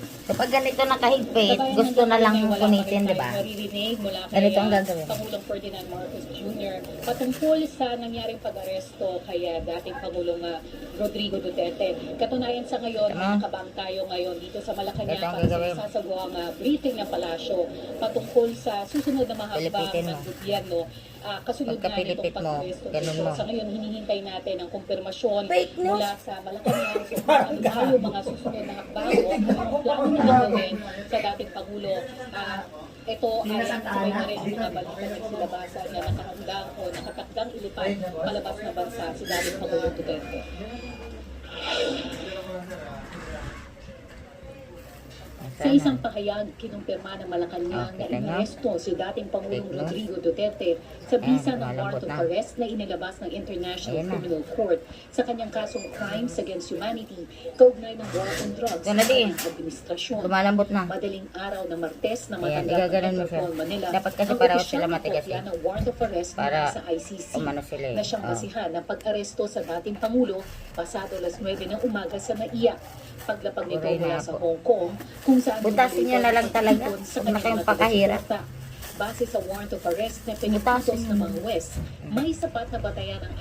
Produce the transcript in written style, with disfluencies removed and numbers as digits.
Kapag ganito nakahigpit, gusto na lang punitin, di ba? Naririnig mula kay Ganito ang gagawin. Pangulong Ferdinand Marcos Jr. patungkol sa nangyaring pag-aresto kay dating Pangulong Rodrigo Duterte. Katunayan sa ngayon, nakabang tayo ngayon dito sa Malacanang Ganito ang para sa gagawin. isasagawang briefing ng palasyo patungkol sa susunod na mahakbang Pilipitin ng mo. gobyerno. Kasunod nga nitong Pagkapilipit mo, pag-aresto. ganun mo. Sa ngayon, hinihintay natin ang kumpirmasyon Fake news. mula sa Malacanang. So, ano tayo mga susunod na hakbang o anong plano na gagawin sa dating Pangulo. Ito ay sabay na rin yung mga balita nagsilabasan na nakahanggang o nakatakdang ilipad palabas na bansa si dating Pangulong Duterte. Sa isang pahayag, kinumpirma ng Malacanang na inaresto si dating Pangulong Rodrigo Duterte sa bisa ng warrant of arrest na inilabas ng International Criminal Court sa kanyang kasong crimes against humanity kaugnay ng war on drugs sa kanyang administrasyon. Lumalambot na. Madaling araw ng Martes na Ayan, matanggap ng igaganon mo siya. Interpol Manila Dapat kasi ang pareho opisyal sila na matigas kopya eh. ng warrant of arrest Para mula sa ICC umano sila eh. na siyang basihan ng pag-aresto sa dating Pangulo pasado alas 9 ng umaga sa NAIA. Paglapag nito Buray na mula sa po. Hong Kong kung saan Butasin nyo na lang talaga. sa Huwag na kayong kanyang pakahirap. suporta. Base sa warrant of arrest na pinuputos ng mga West, may sapat na batayan ang